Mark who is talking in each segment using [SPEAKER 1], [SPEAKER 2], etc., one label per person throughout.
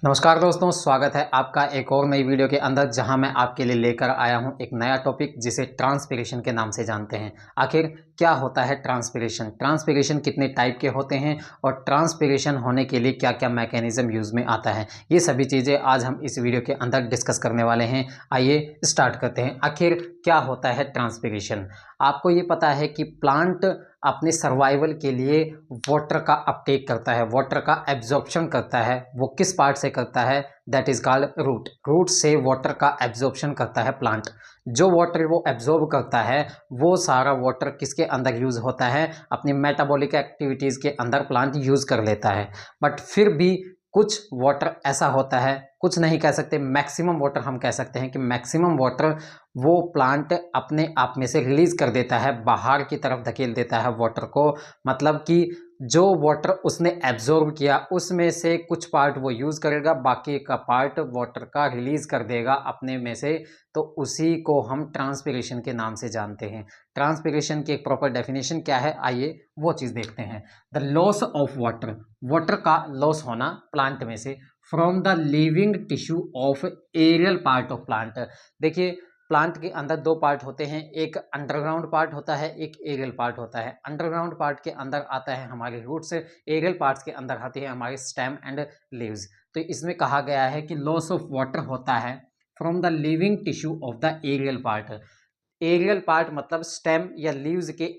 [SPEAKER 1] नमस्कार दोस्तों, स्वागत है आपका एक और नई वीडियो के अंदर जहां मैं आपके लिए लेकर आया हूं एक नया टॉपिक जिसे ट्रांसपीरेशन के नाम से जानते हैं। आखिर क्या होता है ट्रांसपीरेशन, ट्रांसपीरेशन कितने टाइप के होते हैं और ट्रांसपीरेशन होने के लिए क्या क्या मैकेनिज्म यूज़ में आता है, ये सभी चीज़ें आज हम इस वीडियो के अंदर डिस्कस करने वाले हैं। आइए स्टार्ट करते हैं। आखिर क्या होता है ट्रांसपीरेशन। आपको ये पता है कि प्लांट अपने सर्वाइवल के लिए वाटर का अपटेक करता है, वाटर का एब्जॉर्प्शन करता है। वो किस पार्ट से करता है? That is called root. Root से वाटर का एब्जॉर्प्शन करता है प्लांट। जो वाटर वो एब्जॉर्ब करता है वो सारा वाटर किसके अंदर यूज़ होता है? अपनी मेटाबॉलिक एक्टिविटीज़ के अंदर प्लांट यूज़ कर लेता है। बट फिर भी कुछ वाटर ऐसा होता है, कुछ नहीं कह सकते, मैक्सिमम वाटर हम कह सकते हैं कि मैक्सिमम वाटर वो प्लांट अपने आप में से रिलीज़ कर देता है, बाहर की तरफ धकेल देता है वाटर को। मतलब कि जो वाटर उसने एब्जॉर्ब किया उसमें से कुछ पार्ट वो यूज़ करेगा, बाकी का पार्ट वाटर का रिलीज़ कर देगा अपने में से। तो उसी को हम ट्रांसपीरेशन के नाम से जानते हैं। ट्रांसपीरेशन की एक प्रॉपर डेफिनेशन क्या है, आइए वो चीज़ देखते हैं। The loss of water, water का लॉस होना प्लांट में से from the living tissue of aerial part of plant. देखिए, प्लांट के अंदर दो पार्ट होते हैं, एक अंडरग्राउंड पार्ट होता है, एक एरियल पार्ट होता है। अंडरग्राउंड पार्ट के अंदर आता है हमारे रूट्स, एरियल पार्ट्स के अंदर आती है हमारे स्टेम एंड लीव्स। तो इसमें कहा गया है कि लॉस ऑफ वाटर होता है from the living tissue of the aerial part. Aerial part मतलब स्टेम या लीव्स के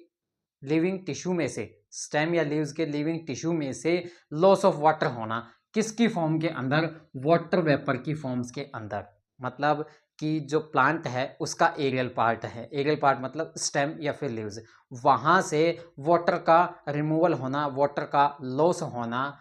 [SPEAKER 1] लिविंग टिश्यू में से, स्टेम या लीव्स के लिविंग टिश्यू में से लॉस ऑफ वाटर होना। किसकी फॉर्म के अंदर? वाटर वेपर की फॉर्म्स के अंदर। मतलब कि जो प्लांट है उसका एरियल पार्ट है, एरियल पार्ट मतलब स्टेम या फिर लीव्स, वहाँ से वाटर का रिमूवल होना, वाटर का लॉस होना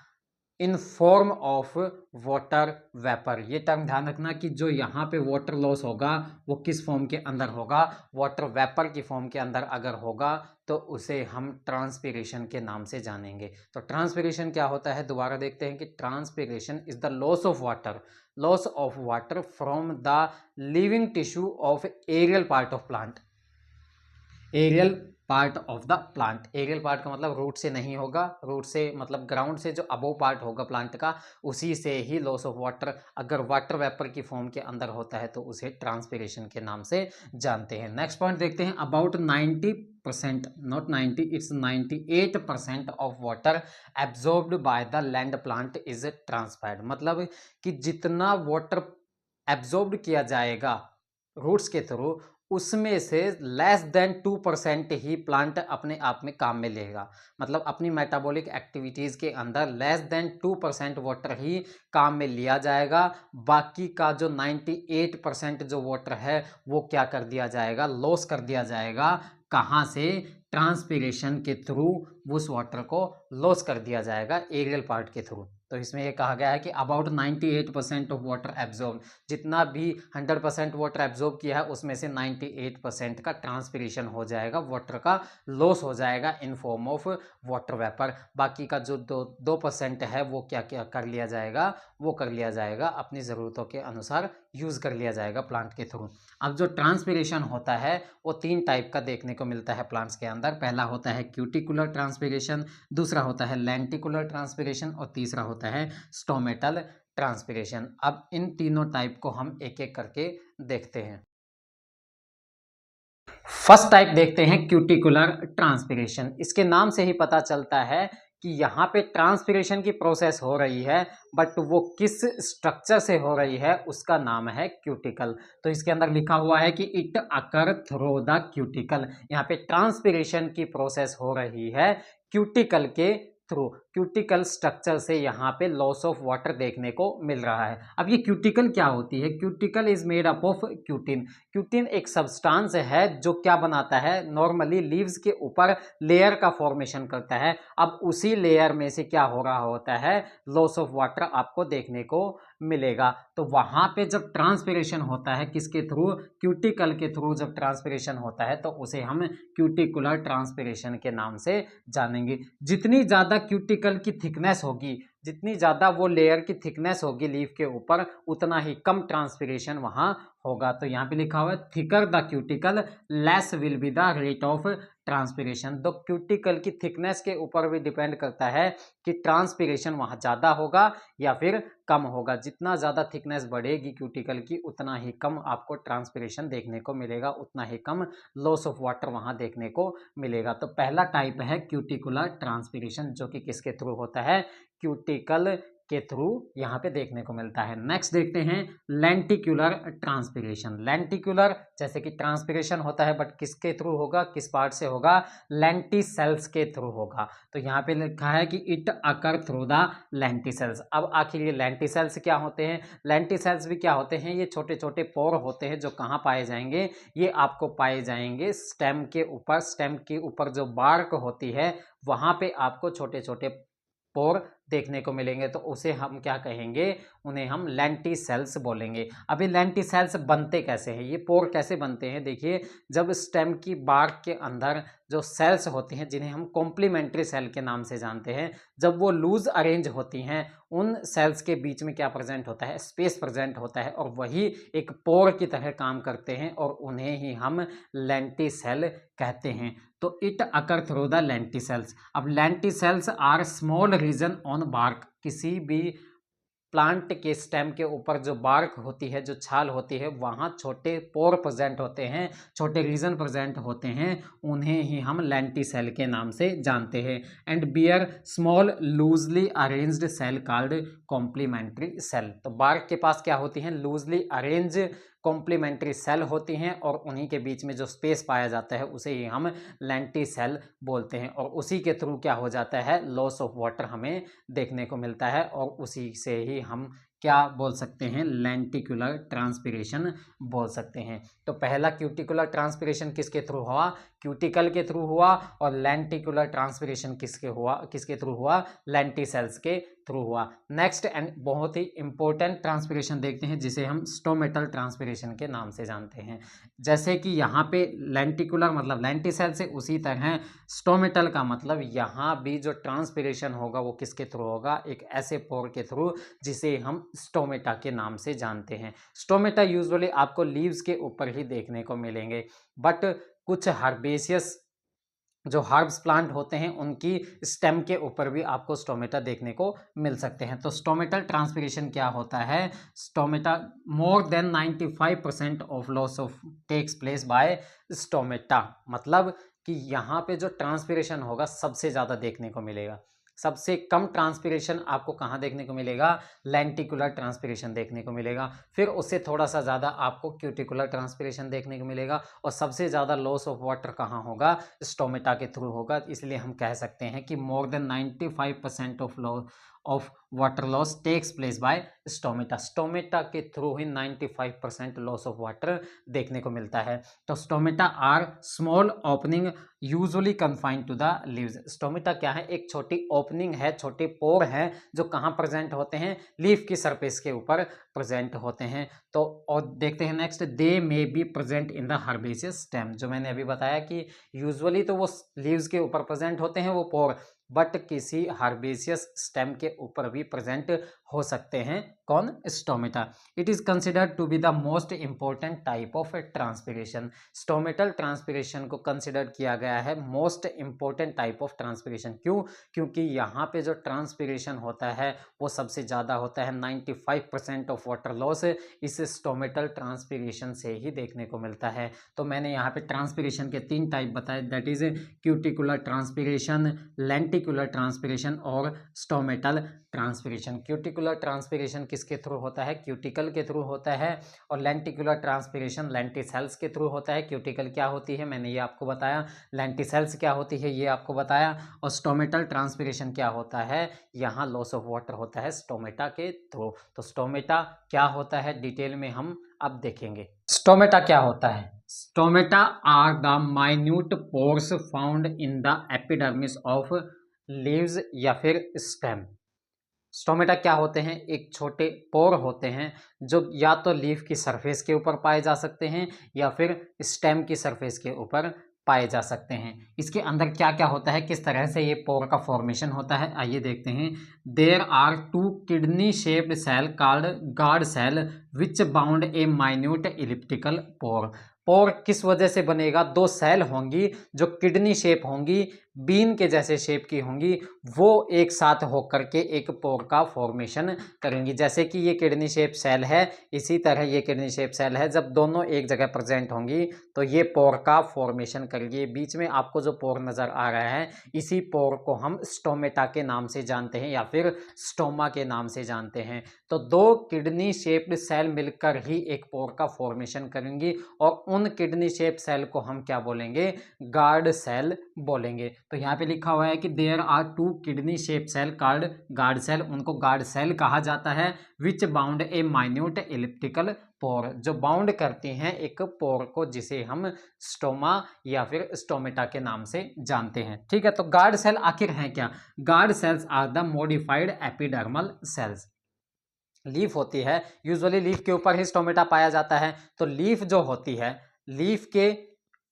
[SPEAKER 1] in form of water vapour. ये टर्म ध्यान रखना कि जो यहाँ पे वाटर लॉस होगा वो किस फॉर्म के अंदर होगा? वाटर वेपर की फॉर्म के अंदर अगर होगा तो उसे हम ट्रांसपीरेशन के नाम से जानेंगे। तो ट्रांसपीरेशन क्या होता है, दोबारा देखते हैं कि transpiration is the loss of water, loss of water from the living tissue of aerial part of plant. Aerial part of the plant, aerial part का मतलब रूट से नहीं होगा, रूट से मतलब ग्राउंड से जो अबोव पार्ट होगा प्लांट का, उसी से ही लॉस ऑफ वाटर अगर वाटर वेपर की फॉर्म के अंदर होता है तो उसे ट्रांसपीरेशन के नाम से जानते हैं। नेक्स्ट पॉइंट देखते हैं। About 90%, not 90, it's 98% of water absorbed by the land plant is transferred. मतलब कि जितना वाटर एब्जॉर्ब किया जाएगा रूट्स के थ्रू, उसमें से लेस देन 2% ही प्लांट अपने आप में काम में लेगा। मतलब अपनी मेटाबॉलिक एक्टिविटीज़ के अंदर लेस देन 2% वाटर ही काम में लिया जाएगा। बाकी का जो 98% जो वाटर है वो क्या कर दिया जाएगा? लॉस कर दिया जाएगा। कहाँ से? ट्रांसपीरेशन के थ्रू उस वाटर को लॉस कर दिया जाएगा, एरियल पार्ट के थ्रू। तो इसमें ये कहा गया है कि अबाउट 98% ऑफ वाटर एब्जॉर्ब, जितना भी 100% वाटर एब्जॉर्ब किया है उसमें से 98% का ट्रांसपीरेशन हो जाएगा, वाटर का लॉस हो जाएगा in form of water vapour. बाकी का जो 2% है वो क्या क्या कर लिया जाएगा? वो कर लिया जाएगा अपनी ज़रूरतों के अनुसार यूज़ कर लिया जाएगा प्लांट के थ्रू। अब जो ट्रांसपीरेशन होता है वो 3 टाइप का देखने को मिलता है प्लांट्स के अंदर। पहला होता है क्यूटिकुलर ट्रांसपीरेशन, दूसरा होता है लेंटिकुलर ट्रांसपीरेशन और तीसरा होता है स्टोमेटल ट्रांसपीरेशन। अब इन तीनों टाइप को हम एक एक करके देखते हैं। फर्स्ट टाइप देखते हैं क्यूटिकुलर ट्रांसपीरेशन। इसके नाम से ही पता चलता है कि यहाँ पे ट्रांसपीरेशन की प्रोसेस हो रही है, बट वो किस स्ट्रक्चर से हो रही है उसका नाम है क्यूटिकल। तो इसके अंदर लिखा हुआ है कि it occur through the cuticle. यहाँ पे ट्रांसपीरेशन की प्रोसेस हो रही है क्यूटिकल के थ्रू। क्यूटिकल स्ट्रक्चर से यहाँ पे लॉस ऑफ वाटर देखने को मिल रहा है। अब ये क्यूटिकल क्या होती है? Cuticle is made up of cutin. Cutin एक सब्सटेंस है जो क्या बनाता है? नॉर्मली लीव्स के ऊपर लेयर का फॉर्मेशन करता है। अब उसी लेयर में से क्या हो रहा होता है? लॉस ऑफ वाटर आपको देखने को मिलेगा। तो वहाँ पे जब ट्रांसपीरेशन होता है किसके थ्रू? क्यूटिकल के थ्रू जब ट्रांसपीरेशन होता है तो उसे हम क्यूटिकुलर ट्रांसपीरेशन के नाम से जानेंगे। जितनी ज़्यादा क्यूटिकल की थिकनेस होगी, जितनी ज़्यादा वो लेयर की थिकनेस होगी लीफ के ऊपर, उतना ही कम ट्रांसपीरेशन वहाँ होगा। तो यहाँ पे लिखा हुआ है thicker the cuticle less will be the rate of transpiration. तो क्यूटिकल की थिकनेस के ऊपर भी डिपेंड करता है कि ट्रांसपिरेशन वहाँ ज़्यादा होगा या फिर कम होगा। जितना ज़्यादा थिकनेस बढ़ेगी क्यूटिकल की उतना ही कम आपको ट्रांसपिरेशन देखने को मिलेगा, उतना ही कम लॉस ऑफ वाटर वहाँ देखने को मिलेगा। तो पहला टाइप है क्यूटिकुलर ट्रांसपिरेशन, जो कि किसके थ्रू होता है, क्यूटिकल के थ्रू यहाँ पे देखने को मिलता है। नेक्स्ट देखते हैं लेंटिक्यूलर ट्रांसपिरेशन। लेंटिक्यूलर जैसे कि ट्रांसपिरेशन होता है, बट किसके थ्रू होगा, किस पार्ट से होगा, लेंटिसेल्स के थ्रू होगा। तो यहाँ पे लिखा है कि it occur through the lenticels. अब आखिर ये लेंटिसेल्स क्या होते हैं, लेंटिसेल्स भी क्या होते हैं, ये छोटे छोटे पोर होते हैं जो कहाँ पाए जाएंगे, ये आपको पाए जाएंगे स्टेम के ऊपर। स्टेम के ऊपर जो बार्क होती है वहाँ पे आपको छोटे छोटे पोर देखने को मिलेंगे। तो उसे हम क्या कहेंगे, उन्हें हम लेंटिसेल्स बोलेंगे। अभी लेंटिसेल्स बनते कैसे हैं, ये पोर कैसे बनते हैं, देखिए जब स्टेम की बार्क के अंदर जो सेल्स होती हैं जिन्हें हम कॉम्प्लीमेंट्री सेल के नाम से जानते हैं, जब वो लूज अरेंज होती हैं उन सेल्स के बीच में क्या प्रेजेंट होता है, स्पेस प्रेजेंट होता है और वही एक पोर की तरह काम करते हैं और उन्हें ही हम लेंटिसेल कहते हैं। तो it occur through the lenticels. अब lenticels are small region on bark. किसी भी प्लांट के स्टेम के ऊपर जो बार्क होती है, जो छाल होती है, वहाँ छोटे पोर प्रेजेंट होते हैं, छोटे रीजन प्रेजेंट होते हैं, उन्हें ही हम लेंटिसेल के नाम से जानते हैं। And bear small loosely arranged cell called complementary cell. तो बार्क के पास क्या होती हैं, लूजली अरेंज कॉम्प्लीमेंट्री सेल होती हैं और उन्हीं के बीच में जो स्पेस पाया जाता है उसे ही हम लेंटिसेल बोलते हैं। और उसी के थ्रू क्या हो जाता है, लॉस ऑफ वाटर हमें देखने को मिलता है और उसी से ही हम क्या बोल सकते हैं, लेंटिकुलर ट्रांसपिरेशन बोल सकते हैं। तो पहला क्यूटिकुलर ट्रांसपिरेशन किसके थ्रू हुआ, क्यूटिकल के थ्रू हुआ, और लेंटिकुलर ट्रांसपिरेशन किसके थ्रू हुआ, लेंटिसेल्स के थ्रू हुआ। नेक्स्ट एंड बहुत ही इंपॉर्टेंट ट्रांसपिरेशन देखते हैं जिसे हम स्टोमेटल ट्रांसपिरेशन के नाम से जानते हैं। जैसे कि यहाँ पे लेंटिकुलर मतलब लेंटिसेल से, उसी तरह स्टोमेटल का मतलब यहाँ भी जो ट्रांसपिरेशन होगा वो किसके थ्रू होगा, एक ऐसे पोर के थ्रू जिसे हम स्टोमेटा के नाम से जानते हैं। स्टोमेटा यूजुअली आपको लीव्स के ऊपर ही देखने को मिलेंगे, बट कुछ हर्बेशियस जो हर्ब्स प्लांट होते हैं उनकी स्टेम के ऊपर भी आपको स्टोमेटा देखने को मिल सकते हैं। तो स्टोमेटल ट्रांसपिरेशन क्या होता है, stomata more than 95% of loss of takes place by stomata. मतलब कि यहाँ पे जो ट्रांसपिरेशन होगा सबसे ज़्यादा देखने को मिलेगा। सबसे कम ट्रांसपिरेशन आपको कहाँ देखने को मिलेगा, लेंटिकुलर ट्रांसपिरेशन देखने को मिलेगा। फिर उससे थोड़ा सा ज़्यादा आपको क्यूटिकुलर ट्रांसपिरेशन देखने को मिलेगा और सबसे ज़्यादा लॉस ऑफ वाटर कहाँ होगा, स्टोमेटा के थ्रू होगा। इसलिए हम कह सकते हैं कि more than 95% of water loss takes place by stomata. Stomata के थ्रू ही 95% लॉस ऑफ वाटर देखने को मिलता है। तो stomata are small opening usually confined to the leaves. Stomata क्या है, एक छोटी ओपनिंग है, छोटे पोर हैं जो कहाँ प्रेजेंट होते हैं, लीफ की सरफेस के ऊपर प्रेजेंट होते हैं। तो और देखते हैं next, they may be present in the herbaceous stem. जो मैंने अभी बताया कि यूजुअली तो वो लीव्स के ऊपर प्रेजेंट होते हैं वो पोर, बट किसी हर्बेशियस स्टेम के ऊपर भी प्रेजेंट हो सकते हैं, कौन, stomata. It is considered to be the most important type of transpiration. Stomatal transpiration को कंसिडर किया गया है most important type of transpiration. क्यों, क्योंकि यहाँ पे जो ट्रांसपिरेशन होता है वो सबसे ज़्यादा होता है। 95% ऑफ वाटर लॉस इस स्टोमेटल ट्रांसपिरेशन से ही देखने को मिलता है। तो मैंने यहाँ पे ट्रांसपिरेशन के 3 टाइप बताए, that is cuticular transpiration, lenticular transpiration और स्टोमेटल ट्रांसपिरेशन। क्यूटिकुलर ट्रांसपिरेशन किसके थ्रू होता है, क्यूटिकल के थ्रू होता है, और लेंटिकुलर ट्रांसपिरेशन लेंटिसेल्स के थ्रू होता है। क्यूटिकल क्या होती है मैंने ये आपको बताया, लेंटिसेल्स क्या होती है ये आपको बताया, और स्टोमेटल ट्रांसपिरेशन क्या होता है, यहाँ लॉस ऑफ वाटर होता है स्टोमेटा के थ्रू। तो स्टोमेटा क्या होता है डिटेल में हम अब देखेंगे। स्टोमेटा क्या होता है, stomata are the minute pores found in the epidermis of leaves या फिर स्टेम। स्टोमेटा क्या होते हैं, एक छोटे पोर होते हैं जो या तो लीफ की सरफेस के ऊपर पाए जा सकते हैं या फिर स्टेम की सरफेस के ऊपर पाए जा सकते हैं। इसके अंदर क्या क्या होता है, किस तरह से ये पोर का फॉर्मेशन होता है, आइए देखते हैं। There are two kidney shaped cell called guard cell which bound a minute elliptical pore. Pore किस वजह से बनेगा, दो सेल होंगी जो किडनी शेप होंगी, बीन के जैसे शेप की होंगी, वो एक साथ होकर के एक पोर का फॉर्मेशन करेंगी। जैसे कि ये किडनी शेप सेल है, इसी तरह ये किडनी शेप सेल है, जब दोनों एक जगह प्रेजेंट होंगी तो ये पोर का फॉर्मेशन करेंगी। बीच में आपको जो पोर नजर आ रहा है, इसी पोर को हम स्टोमेटा के नाम से जानते हैं या फिर स्टोमा के नाम से जानते हैं। तो दो किडनी शेप्ड सेल मिलकर ही एक पोर का फॉर्मेशन करेंगी और उन किडनी शेप सेल को हम क्या बोलेंगे, गार्ड सेल बोलेंगे। तो यहाँ पे लिखा हुआ है कि there are two kidney shape cell called guard cell, उनको गार्ड सेल कहा जाता है, which bound a minute elliptical pore, जो बाउंड करती हैं एक पोर को, जिसे हम स्टोमा या फिर स्टोमेटा के नाम से जानते हैं। ठीक है, तो गार्ड सेल आखिर हैं क्या? Guard cells are the modified epidermal cells. Leaf होती है, यूजुअली लीफ के ऊपर ही स्टोमेटा पाया जाता है। तो लीफ जो होती है, लीफ के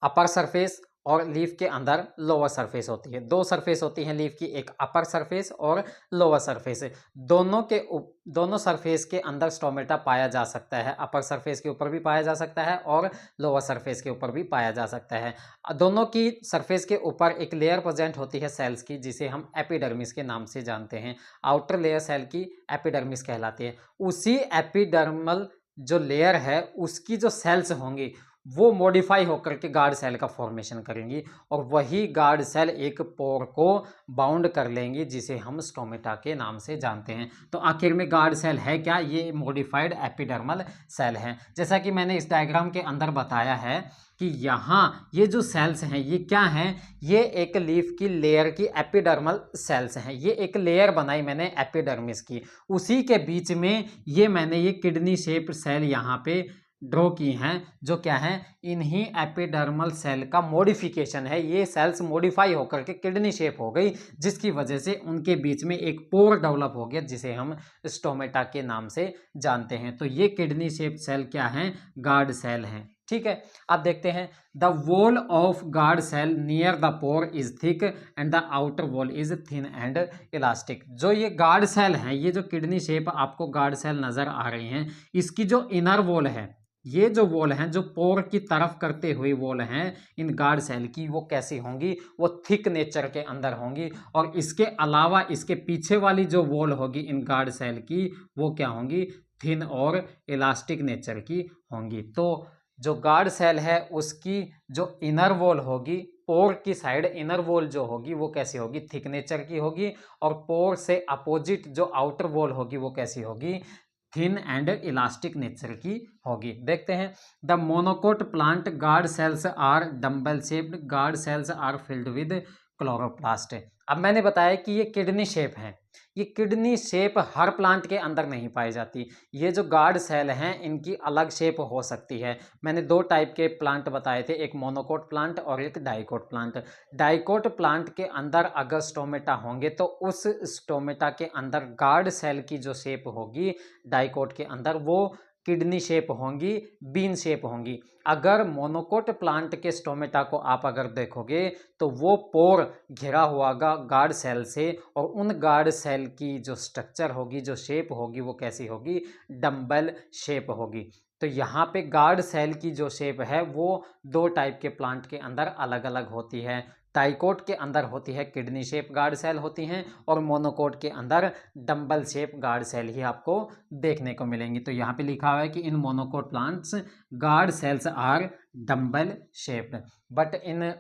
[SPEAKER 1] अपर सरफेस और लीफ के अंदर लोअर सरफेस होती है। दो सरफेस होती हैं लीफ की, एक अपर सरफेस और लोअर सरफेस। दोनों सरफेस के अंदर स्टोमेटा पाया जा सकता है। अपर सरफेस के ऊपर भी पाया जा सकता है और लोअर सरफेस के ऊपर भी पाया जा सकता है। दोनों की सरफेस के ऊपर एक लेयर प्रेजेंट होती है सेल्स की, जिसे हम एपिडर्मिस के नाम से जानते हैं। आउटर लेयर सेल की एपिडर्मिस कहलाती है। उसी एपिडर्मल जो लेयर है, उसकी जो सेल्स होंगी वो मॉडिफाई होकर के गार्ड सेल का फॉर्मेशन करेंगी और वही गार्ड सेल एक पोर को बाउंड कर लेंगी, जिसे हम स्टोमेटा के नाम से जानते हैं। तो आखिर में गार्ड सेल है क्या? ये मॉडिफाइड एपिडर्मल सेल हैं। जैसा कि मैंने इस डायग्राम के अंदर बताया है कि यहाँ ये जो सेल्स हैं ये क्या हैं, ये एक लीफ की लेयर की एपिडर्मल सेल्स हैं। ये एक लेयर बनाई मैंने एपिडर्मिस की, उसी के बीच में ये मैंने ये किडनी शेप सेल यहाँ पे ड्रॉ की हैं, जो क्या है, इन्हीं एपिडर्मल सेल का मॉडिफिकेशन है। ये सेल्स मॉडिफाई होकर के किडनी शेप हो गई, जिसकी वजह से उनके बीच में एक पोर डेवलप हो गया, जिसे हम स्टोमेटा के नाम से जानते हैं। तो ये किडनी शेप सेल क्या हैं, गार्ड सेल हैं। ठीक है, अब देखते हैं। The wall of guard cell near the pore is thick and the outer wall is thin and elastic. जो ये गार्ड सेल हैं, ये जो किडनी शेप आपको गार्ड सेल नजर आ रही हैं, इसकी जो इनर वॉल है, ये जो वॉल हैं, जो पोर की तरफ करते हुए वॉल हैं इन गार्ड सेल की, वो कैसी होंगी, वो थिक नेचर के अंदर होंगी। और इसके अलावा इसके पीछे वाली जो वॉल होगी इन गार्ड सेल की, वो क्या होंगी, थिन और इलास्टिक नेचर की होंगी। तो जो गार्ड सेल है उसकी जो इनर वॉल होगी, पोर की साइड इनर वॉल जो होगी वो कैसी होगी, थिक नेचर की होगी। और पोर से अपोजिट जो आउटर वॉल होगी वो कैसी होगी, थिन एंड इलास्टिक नेचर की होगी। देखते हैं। The monocot plant guard cells are dumbbell shaped, guard cells are filled with chloroplast. अब मैंने बताया कि ये किडनी शेप है, ये किडनी शेप हर प्लांट के अंदर नहीं पाई जाती। ये जो गार्ड सेल हैं इनकी अलग शेप हो सकती है। मैंने दो टाइप के प्लांट बताए थे, एक मोनोकोट प्लांट और एक डाइकोट प्लांट। डाइकोट प्लांट के अंदर अगर स्टोमेटा होंगे तो उस स्टोमेटा के अंदर गार्ड सेल की जो शेप होगी डाइकोट के अंदर, वो किडनी शेप होंगी, बीन शेप होंगी। अगर मोनोकोट प्लांट के स्टोमेटा को आप अगर देखोगे तो वो पोर घिरा हुआ गार्ड सेल से, और उन गार्ड सेल की जो स्ट्रक्चर होगी, जो शेप होगी, वो कैसी होगी, डम्बल शेप होगी। तो यहाँ पे गार्ड सेल की जो शेप है वो दो टाइप के प्लांट के अंदर अलग अलग होती है। डाइकोट के अंदर होती है किडनी शेप गार्ड सेल होती हैं, और मोनोकोट के अंदर डम्बल शेप गार्ड सेल ही आपको देखने को मिलेंगी। तो यहाँ पे लिखा हुआ है कि in monocot plants guard cells are dumbbell shaped, but in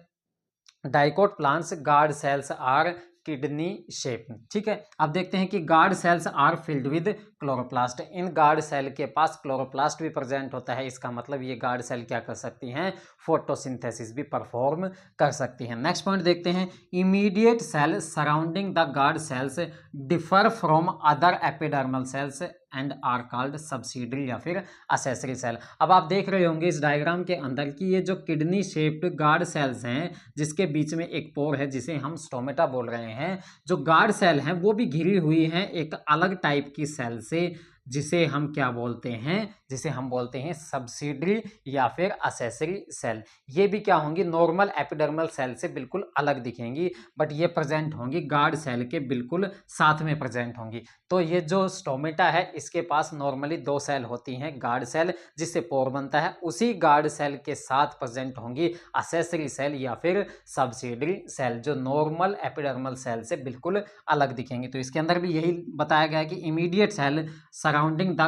[SPEAKER 1] dicot plants guard cells are kidney shape. ठीक है, अब देखते हैं कि guard cells are filled with chloroplast. इन गार्ड सेल के पास क्लोरोप्लास्ट भी प्रेजेंट होता है। इसका मतलब ये गार्ड सेल क्या कर सकती हैं, फोटोसिंथेसिस भी परफॉर्म कर सकती हैं। नेक्स्ट पॉइंट देखते हैं। Immediate cell surrounding the guard cells differ from other epidermal cells and are called subsidiary या फिर असेसरी सेल। अब आप देख रहे होंगे इस डायग्राम के अंदर कि ये जो किडनी शेप्ड गार्ड सेल्स हैं, जिसके बीच में एक पोर है जिसे हम स्टोमेटा बोल रहे हैं, जो गार्ड सेल हैं वो भी घिरी हुई हैं एक अलग टाइप की सेल से, जिसे हम क्या बोलते हैं, जिसे हम बोलते हैं सब्सिडरी या फिर असेसरी सेल। ये भी क्या होंगी, नॉर्मल एपिडर्मल सेल से बिल्कुल अलग दिखेंगी, बट ये प्रेजेंट होंगी गार्ड सेल के बिल्कुल साथ में प्रेजेंट होंगी। तो ये जो स्टोमेटा है इसके पास नॉर्मली दो सेल होती हैं, गार्ड सेल जिससे पोर बनता है, उसी गार्ड सेल के साथ प्रेजेंट होंगी असेसरी सेल या फिर सब्सिडरी सेल जो नॉर्मल एपिडर्मल सेल से बिल्कुल अलग दिखेंगे। तो इसके अंदर भी यही बताया गया है कि immediate cell surrounding the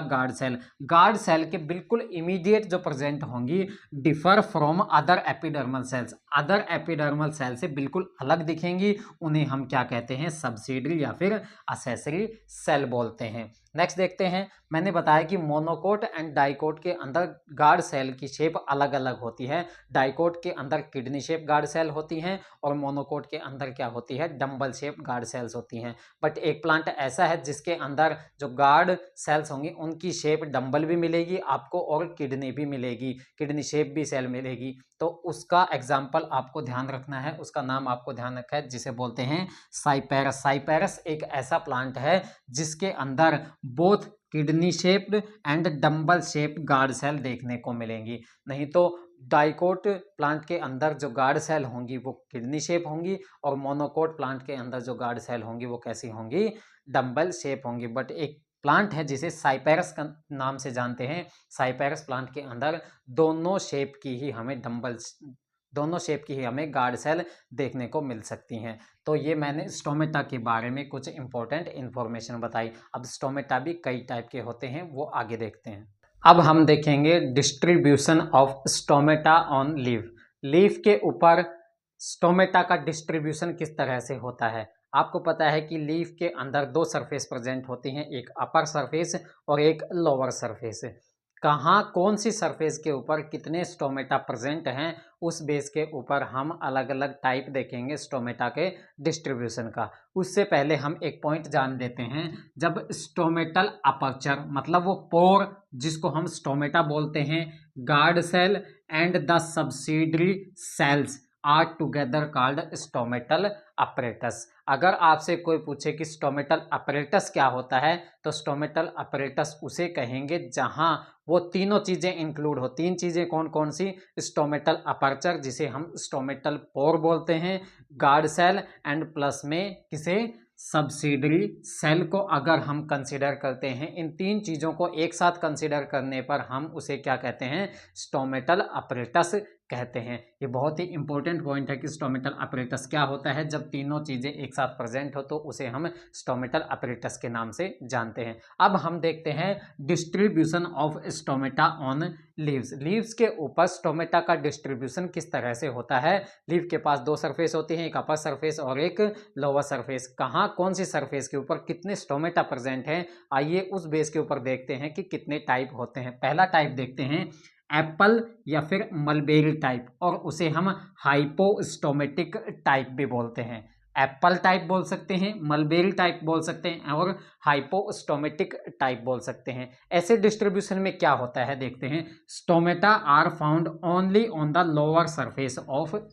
[SPEAKER 1] guard cell के बिल्कुल इमीडिएट जो प्रेजेंट होंगी differ from other epidermal cell से बिल्कुल अलग दिखेंगी, उन्हें हम क्या कहते हैं, सब्सिडरी या फिर असेसरी सेल बोलते हैं। नेक्स्ट देखते हैं, मैंने बताया कि मोनोकोट एंड डाइकोट के अंदर गार्ड सेल की शेप अलग अलग होती है। डाइकोट के अंदर किडनी शेप गार्ड सेल होती हैं और मोनोकोट के अंदर क्या होती है, डंबल शेप गार्ड सेल्स होती हैं। बट एक प्लांट ऐसा है जिसके अंदर जो गार्ड सेल्स होंगी उनकी शेप डंबल भी मिलेगी आपको और किडनी भी मिलेगी, किडनी शेप भी सेल मिलेगी। तो उसका एग्जाम्पल आपको ध्यान रखना है, उसका नाम आपको ध्यान रखा है जिसे बोलते हैं साइपेरस। साइपेरस एक ऐसा प्लांट है जिसके अंदर both kidney shaped and dumbbell shape guard cell देखने को मिलेंगी। नहीं तो डाइकोट प्लांट के अंदर जो गार्ड सेल होंगी वो किडनी शेप होंगी और मोनोकोट प्लांट के अंदर जो गार्ड सेल होंगी वो कैसी होंगी, डंबल शेप होंगी। बट एक प्लांट है जिसे साइपेरस का नाम से जानते हैं, साइपेरस प्लांट के अंदर दोनों शेप की ही हमें गार्ड सेल देखने को मिल सकती हैं। तो ये मैंने स्टोमेटा के बारे में कुछ इंपॉर्टेंट इन्फॉर्मेशन बताई। अब स्टोमेटा भी कई टाइप के होते हैं, वो आगे देखते हैं। अब हम देखेंगे distribution of stomata on leaf के ऊपर स्टोमेटा का डिस्ट्रीब्यूशन किस तरह से होता है। आपको पता है कि लीफ के अंदर दो सरफेस प्रेजेंट होती हैं, एक अपर सरफेस और एक लोअर सरफेस। कहाँ कौन सी सरफेस के ऊपर कितने स्टोमेटा प्रेजेंट हैं उस बेस के ऊपर हम अलग अलग टाइप देखेंगे स्टोमेटा के डिस्ट्रीब्यूशन का। उससे पहले हम एक पॉइंट जान लेते हैं, जब स्टोमेटल अपर्चर मतलब वो पोर जिसको हम स्टोमेटा बोलते हैं, guard cell and the subsidiary cells are together called stomatal apparatus. अगर आपसे कोई पूछे कि स्टोमेटल अपरेटस क्या होता है तो स्टोमेटल अपरेटस उसे कहेंगे जहां वो तीनों चीजें इंक्लूड हो। तीन चीजें कौन कौन सी, स्टोमेटल अपर्चर जिसे हम स्टोमेटल पोर बोलते हैं, गार्ड सेल एंड प्लस में किसे, सब्सिडरी सेल को अगर हम कंसिडर करते हैं। इन तीन चीज़ों को एक साथ कंसिडर करने पर हम उसे क्या कहते हैं, स्टोमेटल अपरेटस कहते हैं। ये बहुत ही इंपॉर्टेंट पॉइंट है कि स्टोमेटल अपरेटस क्या होता है। जब तीनों चीज़ें एक साथ प्रेजेंट हो तो उसे हम स्टोमेटल अपरेटस के नाम से जानते हैं। अब हम देखते हैं distribution of stomata on leaves के ऊपर स्टोमेटा का डिस्ट्रीब्यूशन किस तरह से होता है। लीव के पास दो सरफेस होती हैं, एक अपर सरफेस और एक लोअर सरफेस। कहाँ कौन सी सरफेस के ऊपर कितने स्टोमेटा प्रेजेंट हैं, आइए उस बेस के ऊपर देखते हैं कि कितने टाइप होते हैं। पहला टाइप देखते हैं एप्पल या फिर मलबेरी टाइप, और उसे हम हाइपोस्टोमेटिक टाइप भी बोलते हैं। एप्पल टाइप बोल सकते हैं, मलबेरी टाइप बोल सकते हैं और हाइपोस्टोमेटिक टाइप बोल सकते हैं। ऐसे डिस्ट्रीब्यूशन में क्या होता है देखते हैं। Stomata are found only on the lower surface of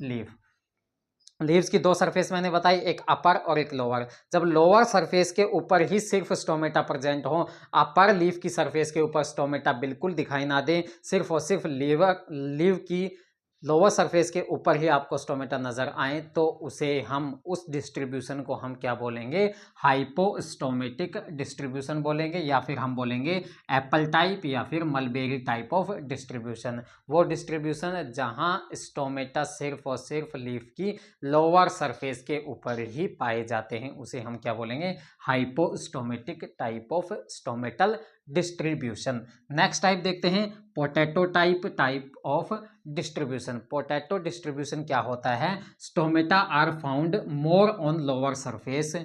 [SPEAKER 1] leaves की दो सरफेस मैंने बताई, एक अपर और एक लोअर। जब लोअर सरफेस के ऊपर ही सिर्फ स्टोमेटा प्रेजेंट हो, अपर लीव की सरफेस के ऊपर स्टोमेटा बिल्कुल दिखाई ना दे, सिर्फ और सिर्फ लीव की लोअर सरफेस के ऊपर ही आपको स्टोमेटा नजर आए, तो उसे हम उस डिस्ट्रीब्यूशन को हम क्या बोलेंगे, हाइपोस्टोमेटिक डिस्ट्रीब्यूशन बोलेंगे, या फिर हम बोलेंगे एप्पल टाइप या फिर मलबेरी टाइप ऑफ डिस्ट्रीब्यूशन। वो डिस्ट्रीब्यूशन जहां स्टोमेटा सिर्फ और सिर्फ लीफ की लोअर सरफेस के ऊपर ही पाए जाते हैं, उसे हम क्या बोलेंगे, hypostomatic type of stomatal distribution. Next type देखते हैं potato type of distribution. Potato distribution क्या होता है, stomata are found more on lower surface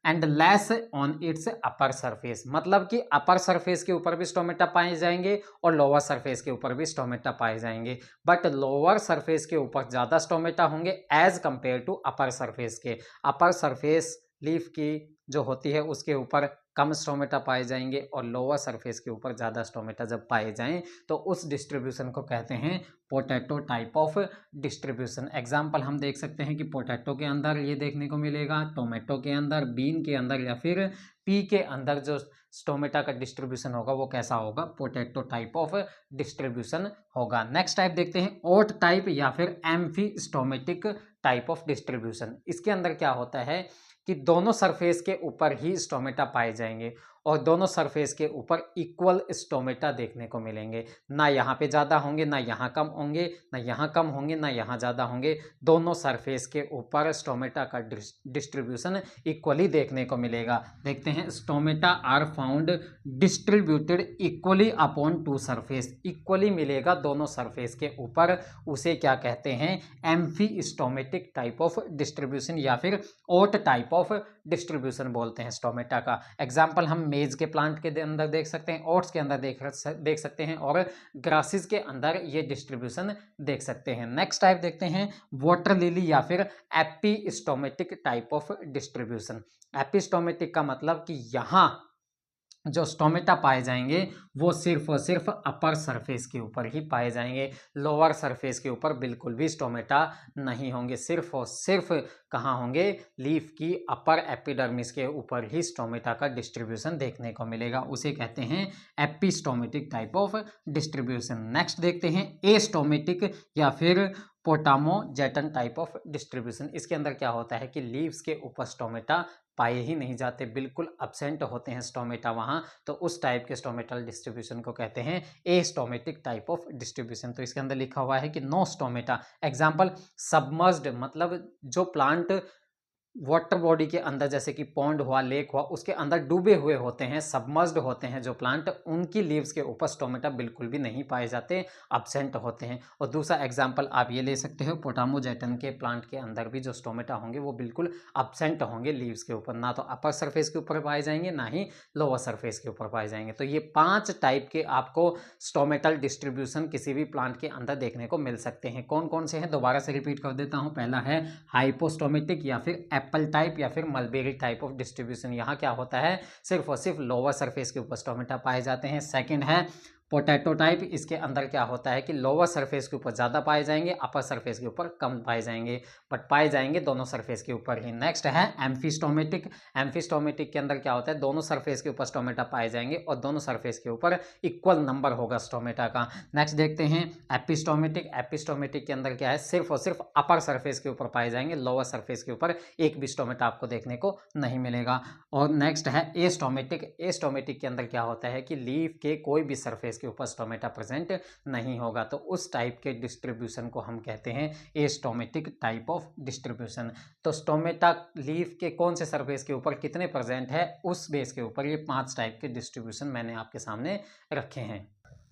[SPEAKER 1] and less on its upper surface. मतलब कि अपर सरफेस के ऊपर भी स्टोमेटा पाए जाएंगे और लोअर सरफेस के ऊपर भी स्टोमेटा पाए जाएंगे, बट लोअर सरफेस के ऊपर ज़्यादा स्टोमेटा होंगे as compare to upper surface के। अपर सरफेस लीफ की जो होती है उसके ऊपर कम स्टोमेटा पाए जाएंगे और लोअर सरफेस के ऊपर ज़्यादा स्टोमेटा जब पाए जाएं तो उस डिस्ट्रीब्यूशन को कहते हैं potato type of distribution. Example हम देख सकते हैं कि पोटैटो के अंदर ये देखने को मिलेगा, टोमेटो के अंदर, बीन के अंदर या फिर पी के अंदर जो स्टोमेटा का डिस्ट्रीब्यूशन होगा वो कैसा होगा, पोटैटो टाइप ऑफ डिस्ट्रीब्यूशन होगा। नेक्स्ट टाइप देखते हैं ओट टाइप या फिर एम्फीस्टोमेटिक टाइप ऑफ डिस्ट्रीब्यूशन। इसके अंदर क्या होता है कि दोनों सरफेस के ऊपर ही स्टोमेटा पाए जाएंगे और दोनों सरफेस के ऊपर इक्वल स्टोमेटा देखने को मिलेंगे, ना यहाँ पे ज़्यादा होंगे ना यहाँ कम होंगे, ना यहाँ कम होंगे ना यहाँ ज़्यादा होंगे, दोनों सरफेस के ऊपर स्टोमेटा का डिस्ट्रीब्यूशन इक्वली देखने को मिलेगा। देखते हैं stomata are found distributed equally upon two surface, equally मिलेगा दोनों सरफेस के ऊपर, उसे क्या कहते हैं, एम्फीस्टोमेटिक टाइप ऑफ डिस्ट्रीब्यूशन या फिर ओट टाइप ऑफ डिस्ट्रीब्यूशन बोलते हैं स्टोमेटा का। एग्जाम्पल हम मेज के प्लांट के अंदर देख सकते हैं, ओट्स के अंदर देख सकते हैं और ग्रासेस के अंदर ये डिस्ट्रीब्यूशन देख सकते हैं। नेक्स्ट टाइप देखते हैं वाटर लिली या फिर एपिस्टोमेटिक टाइप ऑफ डिस्ट्रीब्यूशन। एपिस्टोमेटिक का मतलब कि यहाँ जो स्टोमेटा पाए जाएंगे वो सिर्फ और सिर्फ अपर सरफेस के ऊपर ही पाए जाएंगे, लोअर सरफेस के ऊपर बिल्कुल भी स्टोमेटा नहीं होंगे, सिर्फ और सिर्फ कहाँ होंगे, लीफ की अपर एपिडर्मिस के ऊपर ही स्टोमेटा का डिस्ट्रीब्यूशन देखने को मिलेगा, उसे कहते हैं एपिस्टोमेटिक टाइप ऑफ डिस्ट्रीब्यूशन। नेक्स्ट देखते हैं एस्टोमेटिक या फिर पोटामोजेटन टाइप ऑफ डिस्ट्रीब्यूशन। इसके अंदर क्या होता है कि लीव्स के ऊपर स्टोमेटा पाए ही नहीं जाते, बिल्कुल अब्सेंट होते हैं स्टोमेटा वहाँ, तो उस टाइप के स्टोमेटल डिस्ट्रीब्यूशन को कहते हैं एस्टोमेटिक टाइप ऑफ डिस्ट्रीब्यूशन। तो इसके अंदर लिखा हुआ है कि नो स्टोमेटा। एग्जाम्पल सबमर्ज्ड मतलब जो प्लांट वाटर बॉडी के अंदर जैसे कि पॉन्ड हुआ, लेक हुआ, उसके अंदर डूबे हुए होते हैं, सबमर्ज्ड होते हैं जो प्लांट, उनकी लीव्स के ऊपर स्टोमेटा बिल्कुल भी नहीं पाए जाते, अब्सेंट होते हैं। और दूसरा एग्जांपल आप ये ले सकते हो पोटामोजेटन के प्लांट के अंदर भी जो स्टोमेटा होंगे वो बिल्कुल अब्सेंट होंगे लीव्स के ऊपर, ना तो अपर सरफेस के ऊपर पाए जाएंगे ना ही लोअर सरफेस के ऊपर पाए जाएंगे। तो ये 5 टाइप के आपको स्टोमेटल डिस्ट्रीब्यूशन किसी भी प्लांट के अंदर देखने को मिल सकते हैं। कौन कौन से हैं दोबारा से रिपीट कर देता हूँ। पहला है हाइपोस्टोमेटिक या फिर एप्पल टाइप या फिर मलबेरी टाइप ऑफ डिस्ट्रीब्यूशन। यहाँ क्या होता है, सिर्फ और सिर्फ लोअर सरफेस के ऊपर स्टोमेटा पाए जाते हैं। सेकंड है पोटैटो टाइप, इसके अंदर क्या होता है कि लोअर सरफेस के ऊपर ज़्यादा पाए जाएंगे, अपर सरफेस के ऊपर कम पाए जाएंगे, बट पाए जाएंगे दोनों सरफेस के ऊपर ही। नेक्स्ट है एम्फीस्टोमेटिक। एम्फीस्टोमेटिक के अंदर क्या होता है, दोनों सरफेस के ऊपर स्टोमेटा पाए जाएंगे और दोनों सरफेस के ऊपर इक्वल नंबर होगा स्टोमेटा का। नेक्स्ट देखते हैं एपिस्टोमेटिक। एपिस्टोमेटिक के अंदर क्या है, सिर्फ और सिर्फ अपर सरफेस के ऊपर पाए जाएंगे, लोअर सरफेस के ऊपर एक भी स्टोमेटा आपको देखने को नहीं मिलेगा। और नेक्स्ट है एस्टोमेटिक। एस्टोमेटिक के अंदर क्या होता है कि लीफ के कोई भी सरफेस के ऊपर स्टोमेटा प्रेजेंट नहीं होगा, तो उस टाइप के डिस्ट्रीब्यूशन को हम कहते हैं एस्टोमेटिक टाइप ऑफ डिस्ट्रीब्यूशन। तो स्टोमेटा लीफ के कौन से सरफेस के ऊपर कितने प्रेजेंट है, उस बेस के ऊपर ये 5 टाइप के डिस्ट्रीब्यूशन मैंने आपके सामने रखे हैं।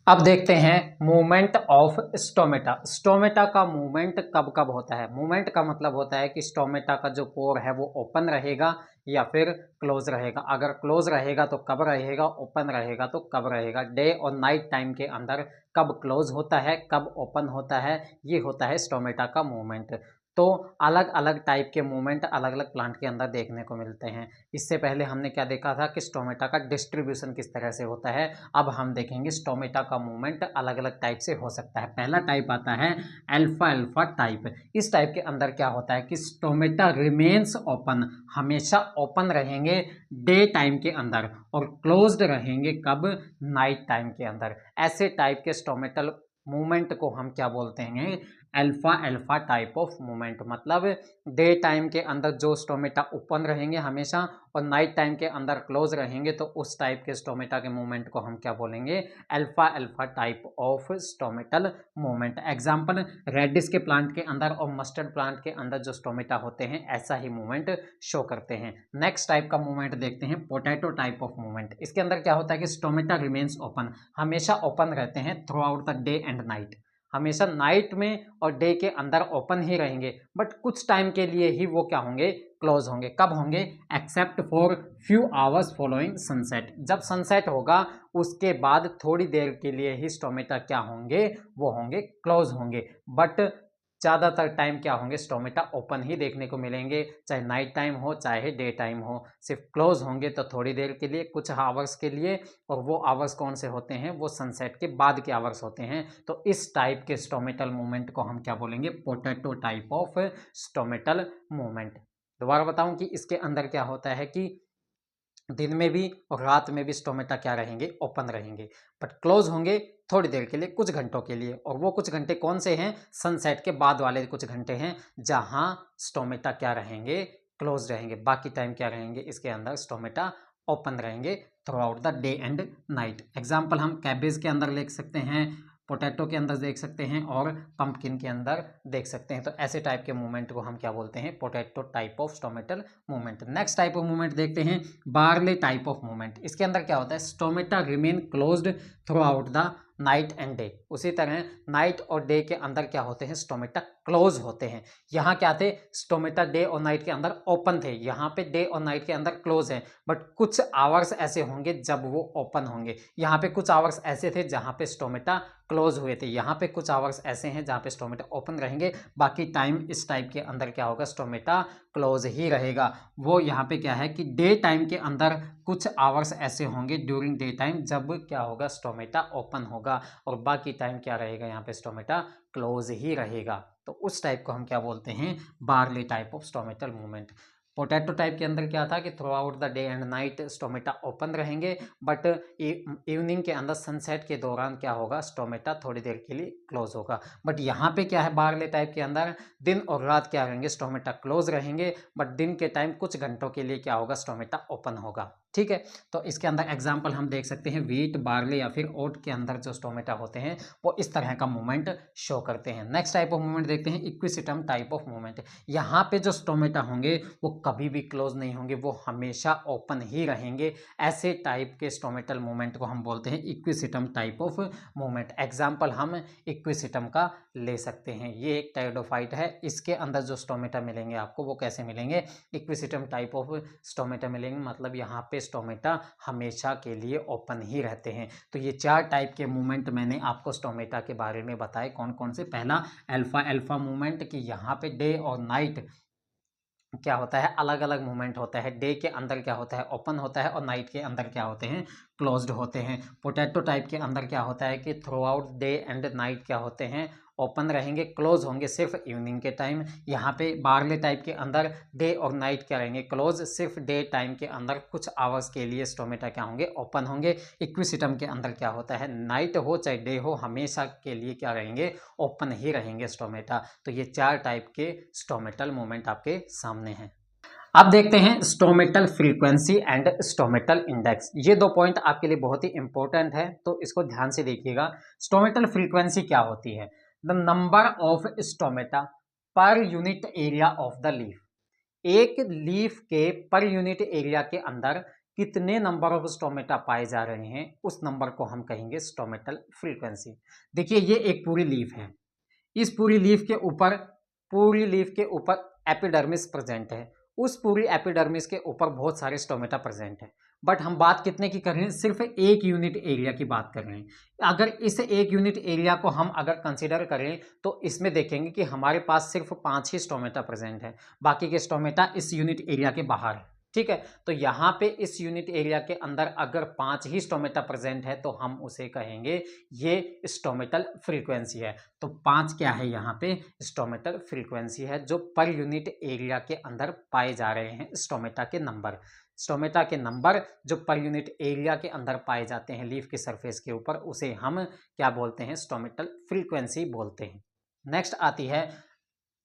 [SPEAKER 1] अब देखते हैं मूवमेंट ऑफ स्टोमेटा। स्टोमेटा का मूवमेंट कब कब होता है। मूवमेंट का मतलब होता है कि स्टोमेटा का जो पोर है वो ओपन रहेगा या फिर क्लोज रहेगा। अगर क्लोज रहेगा तो कब रहेगा, ओपन रहेगा तो कब रहेगा। डे और नाइट टाइम के अंदर कब क्लोज होता है, कब ओपन होता है, ये होता है स्टोमेटा का मूवमेंट। तो अलग अलग टाइप के मूवमेंट अलग अलग प्लांट के अंदर देखने को मिलते हैं। इससे पहले हमने क्या देखा था कि स्टोमेटा का डिस्ट्रीब्यूशन किस तरह से होता है। अब हम देखेंगे स्टोमेटा का मूवमेंट अलग अलग टाइप से हो सकता है। पहला टाइप आता है अल्फा अल्फा टाइप। इस टाइप के अंदर क्या होता है कि स्टोमेटा रिमेन्स ओपन, हमेशा ओपन रहेंगे डे टाइम के अंदर और क्लोज्ड रहेंगे कब, नाइट टाइम के अंदर। ऐसे टाइप के स्टोमेटल मूवमेंट को हम क्या बोलते हैं, alpha alpha type of movement. मतलब डे टाइम के अंदर जो स्टोमेटा ओपन रहेंगे हमेशा और नाइट टाइम के अंदर क्लोज रहेंगे, तो उस टाइप के स्टोमेटा के मूवमेंट को हम क्या बोलेंगे, alpha alpha type of stomatal movement. Example radish के प्लांट के अंदर और मस्टर्ड प्लांट के अंदर जो स्टोमेटा होते हैं ऐसा ही मूवमेंट शो करते हैं। नेक्स्ट टाइप का मूवमेंट देखते हैं पोटैटो टाइप ऑफ मूवमेंट। इसके अंदर क्या होता है कि स्टोमेटा रिमेन्स ओपन, हमेशा ओपन रहते हैं through out the day and night, हमेशा नाइट में और डे के अंदर ओपन ही रहेंगे, बट कुछ टाइम के लिए ही वो क्या होंगे, क्लोज होंगे। कब होंगे, except for few hours following sunset. जब सनसेट होगा उसके बाद थोड़ी देर के लिए ही स्टोमेटा क्या होंगे, वो होंगे क्लोज होंगे, बट ज़्यादातर टाइम क्या होंगे, स्टोमेटा ओपन ही देखने को मिलेंगे, चाहे नाइट टाइम हो चाहे डे टाइम हो। सिर्फ क्लोज होंगे तो थोड़ी देर के लिए, कुछ आवर्स के लिए, और वो आवर्स कौन से होते हैं, वो सनसेट के बाद के आवर्स होते हैं। तो इस टाइप के स्टोमेटल मूवमेंट को हम क्या बोलेंगे, potato type of stomatal movement. दोबारा बताऊं कि इसके अंदर क्या होता है कि दिन में भी और रात में भी स्टोमेटा क्या रहेंगे, ओपन रहेंगे, बट क्लोज होंगे थोड़ी देर के लिए, कुछ घंटों के लिए। और वो कुछ घंटे कौन से हैं, सनसेट के बाद वाले कुछ घंटे हैं जहां स्टोमेटा क्या रहेंगे, क्लोज रहेंगे। बाकी टाइम क्या रहेंगे, इसके अंदर स्टोमेटा ओपन रहेंगे through out the day and night. Example हम कैबेज के अंदर लिख सकते हैं, पोटैटो के अंदर देख सकते हैं और पंपकिन के अंदर देख सकते हैं। तो ऐसे टाइप के मूवमेंट को हम क्या बोलते हैं, potato type of stomatal movement. Next type of movement देखते हैं, बार्ले टाइप ऑफ मूवमेंट। इसके अंदर क्या होता है, stomata remain closed through out the night and day. उसी तरह नाइट और डे के अंदर क्या होते हैं, स्टोमेटा क्लोज होते हैं। यहाँ क्या थे, स्टोमेटा डे और नाइट के अंदर ओपन थे, यहाँ पे डे और नाइट के अंदर क्लोज है, बट कुछ आवर्स ऐसे होंगे जब वो ओपन होंगे। यहाँ पे कुछ आवर्स ऐसे थे जहाँ पे स्टोमेटा क्लोज हुए थे, यहाँ पे कुछ आवर्स ऐसे हैं जहाँ पे स्टोमेटा ओपन रहेंगे। बाकी टाइम इस टाइप के अंदर क्या होगा, स्टोमेटा क्लोज ही रहेगा। वो यहाँ पे क्या है कि डे टाइम के अंदर कुछ आवर्स ऐसे होंगे ड्यूरिंग डे टाइम जब क्या होगा, स्टोमेटा ओपन होगा, और बाकी टाइम क्या रहेगा, यहाँ पे स्टोमेटा क्लोज ही रहेगा। तो उस टाइप को हम क्या बोलते हैं, barley type of stomatal movement. Potato type के अंदर क्या था कि through out the day and night stomata open रहेंगे, बट इवनिंग के अंदर सनसेट के दौरान क्या होगा, स्टोमेटा थोड़ी देर के लिए क्लोज होगा। बट यहाँ पे क्या है, बार्ले टाइप के अंदर दिन और रात क्या रहेंगे, स्टोमेटा क्लोज रहेंगे, बट दिन के टाइम कुछ घंटों के लिए क्या होगा, स्टोमेटा ओपन होगा। ठीक है, तो इसके अंदर एग्जाम्पल हम देख सकते हैं, व्हीट, बार्ले या फिर ओट के अंदर जो स्टोमेटा होते हैं वो इस तरह का मूवमेंट शो करते हैं। नेक्स्ट टाइप ऑफ मूवमेंट देखते हैं, इक्विसिटम टाइप ऑफ मूवमेंट। यहाँ पे जो स्टोमेटा होंगे वो कभी भी क्लोज नहीं होंगे, वो हमेशा ओपन ही रहेंगे। ऐसे टाइप के स्टोमेटल मूवमेंट को हम बोलते हैं equisetum type of movement. Example हम इक्विसिटम का ले सकते हैं, ये एक टेरिडोफाइट है, इसके अंदर जो स्टोमेटा मिलेंगे आपको वो कैसे मिलेंगे, इक्विसिटम टाइप ऑफ स्टोमेटा मिलेंगे, मतलब यहाँ पे स्टोमेटा हमेशा के लिए ओपन ही रहते हैं। तो ये 4 टाइप के मूवमेंट मैंने आपको स्टोमेटा के बारे में बताए, कौन कौन से। पहला अल्फा अल्फा मूवमेंट, कि यहाँ पे डे और नाइट क्या होता है, अलग अलग मूवमेंट होता है। डे के अंदर क्या होता है, ओपन होता है, और नाइट के अंदर क्या होते हैं, क्लोज्ड होते हैं। पोटैटो टाइप के अंदर क्या होता है कि through out day and night क्या होते हैं, ओपन रहेंगे, क्लोज होंगे सिर्फ इवनिंग के टाइम। यहाँ पे बार्ले टाइप के अंदर डे और नाइट क्या रहेंगे, क्लोज, सिर्फ डे टाइम के अंदर कुछ आवर्स के लिए स्टोमेटा क्या होंगे, ओपन होंगे। इक्विसिटम के अंदर क्या होता है, नाइट हो चाहे डे हो, हमेशा के लिए क्या रहेंगे, ओपन ही रहेंगे स्टोमेटा। तो ये 4 टाइप के स्टोमेटल मूवमेंट आपके सामने हैं। अब देखते हैं stomatal frequency and stomatal index. ये 2 पॉइंट आपके लिए बहुत ही इंपॉर्टेंट है, तो इसको ध्यान से देखिएगा। स्टोमेटल फ्रीक्वेंसी क्या होती है, the number of stomata per unit area of the leaf. एक लीफ के पर यूनिट एरिया के अंदर कितने नंबर ऑफ स्टोमेटा पाए जा रहे हैं, उस नंबर को हम कहेंगे स्टोमेटल फ्रीक्वेंसी। देखिए ये एक पूरी लीफ है, इस पूरी लीफ के ऊपर एपिडर्मिस प्रेजेंट है, उस पूरी एपिडर्मिस के ऊपर बहुत सारे स्टोमेटा प्रेजेंट है। बट हम बात कितने की कर रहे हैं, सिर्फ एक यूनिट एरिया की बात कर रहे हैं। अगर इस एक यूनिट एरिया को हम अगर कंसीडर करें तो इसमें देखेंगे कि हमारे पास सिर्फ 5 ही स्टोमेटा प्रेजेंट है, बाकी के स्टोमेटा इस यूनिट एरिया के बाहर है। ठीक है, तो यहाँ पे इस यूनिट एरिया के अंदर अगर 5 ही स्टोमेटा प्रेजेंट है तो हम उसे कहेंगे ये स्टोमेटल फ्रीक्वेंसी है। तो 5 क्या है, यहाँ पे स्टोमेटल फ्रीक्वेंसी है, जो पर यूनिट एरिया के अंदर पाए जा रहे हैं स्टोमेटा के नंबर। स्टोमेटा के नंबर जो पर यूनिट एरिया के अंदर पाए जाते हैं लीफ की सरफेस के ऊपर, उसे हम क्या बोलते हैं, स्टोमेटल फ्रीक्वेंसी बोलते हैं। नेक्स्ट आती है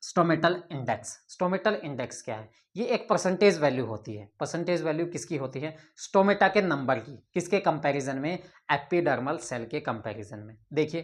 [SPEAKER 1] स्टोमेटल इंडेक्स। स्टोमेटल इंडेक्स क्या है, ये एक परसेंटेज वैल्यू होती है। परसेंटेज वैल्यू किसकी होती है, स्टोमेटा के नंबर की। किसके कंपैरिजन में, एपिडर्मल सेल के कंपैरिजन में। देखिए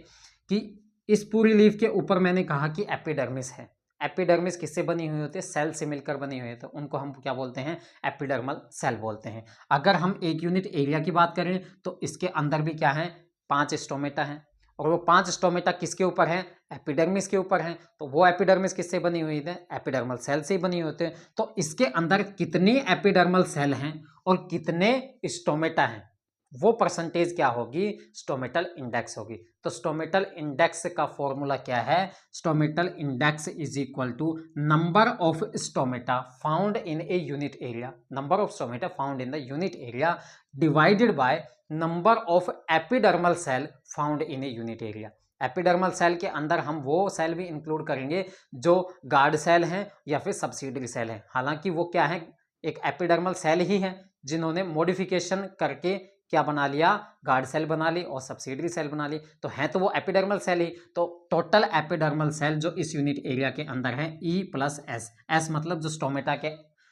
[SPEAKER 1] कि इस पूरी लीफ के ऊपर मैंने कहा कि एपिडर्मिस है। एपिडर्मिस किससे बनी हुई होती है, सेल से मिलकर बनी हुई है, तो उनको हम क्या बोलते हैं, एपिडर्मल सेल बोलते हैं। अगर हम एक यूनिट एरिया की बात करें तो इसके अंदर भी क्या है, 5 स्टोमेटा हैं, और वो 5 स्टोमेटा किसके ऊपर हैं, एपिडर्मिस के ऊपर हैं। तो वो एपिडर्मिस किससे बनी हुई है, एपिडर्मल सेल से ही बनी होते हैं। तो इसके अंदर कितनी एपिडर्मल सेल हैं और कितने स्टोमेटा हैं, वो परसेंटेज क्या होगी, स्टोमेटल इंडेक्स होगी। तो स्टोमेटल इंडेक्स का फॉर्मूला क्या है, stomatal index is equal to number of stomata found in a unit area, number of stomata found in the unit area divided by number of epidermal cell found in a unit area. Epidermal cell के अंदर हम वो cell भी include करेंगे जो guard cell हैं या फिर सब्सिडरी सेल हैं। हालांकि वो क्या है, एक एपिडर्मल सेल ही है, जिन्होंने मॉडिफिकेशन करके क्या बना लिया, गार्ड सेल बना ली और सब्सिडरी सेल बना ली, तो है तो वो एपिडर्मल सेल ही। तो टोटल एपिडर्मल सेल जो इस यूनिट एरिया के अंदर है E+S, एस मतलब जो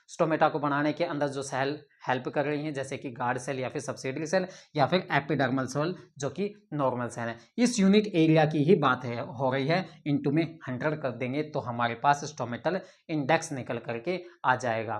[SPEAKER 1] स्टोमेटा को बनाने के अंदर जो सेल हेल्प कर रही हैं, जैसे कि गार्ड सेल या फिर सब्सिडरी सेल या फिर एपिडर्मल सेल जो कि नॉर्मल सेल है। इस यूनिट एरिया की ही बात है हो रही है। इनटू में 100 कर देंगे तो हमारे पास स्टोमेटल इंडेक्स निकल करके आ जाएगा।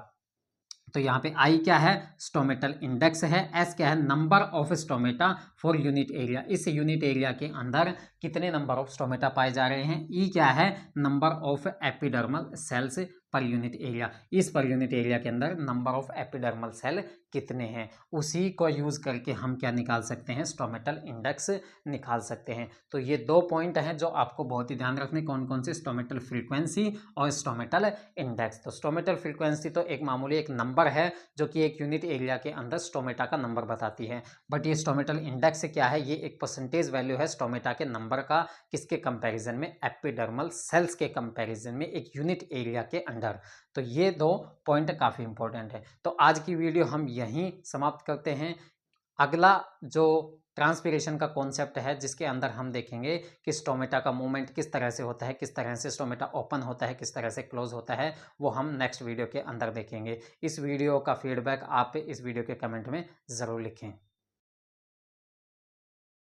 [SPEAKER 1] तो यहाँ पे आई क्या है, स्टोमेटल इंडेक्स है। एस क्या है, number of stomata for unit area, इस यूनिट एरिया के अंदर कितने नंबर ऑफ स्टोमेटा पाए जा रहे हैं। ई क्या है, number of epidermal cells per unit area, इस पर यूनिट एरिया के अंदर नंबर ऑफ एपिडर्मल सेल कितने हैं, उसी को यूज करके हम क्या निकाल सकते हैं, स्टोमेटल इंडेक्स निकाल सकते हैं। तो ये दो पॉइंट हैं जो आपको बहुत ही ध्यान रखने, कौन कौन से, स्टोमेटल फ्रीक्वेंसी और स्टोमेटल इंडेक्स। तो स्टोमेटल फ्रीक्वेंसी तो एक मामूली एक नंबर है जो कि एक यूनिट एरिया के अंदर स्टोमेटा का नंबर बताती है, बट ये स्टोमेटल इंडेक्स क्या है, ये एक परसेंटेज वैल्यू है स्टोमेटा के नंबर का, किसके कंपैरिजन में, एपिडर्मल सेल्स के कंपैरिजन में एक यूनिट एरिया के अंडर। तो ये दो पॉइंट काफी इंपॉर्टेंट है। तो आज की वीडियो हम यहीं समाप्त करते हैं। अगला जो ट्रांसपीरेशन का कॉन्सेप्ट है, जिसके अंदर हम देखेंगे कि स्टोमेटा का मूवमेंट किस तरह से होता है, किस तरह से स्टोमेटा ओपन होता है, किस तरह से क्लोज होता है, वो हम नेक्स्ट वीडियो के अंदर देखेंगे। इस वीडियो का फीडबैक आप इस वीडियो के कमेंट में ज़रूर लिखें।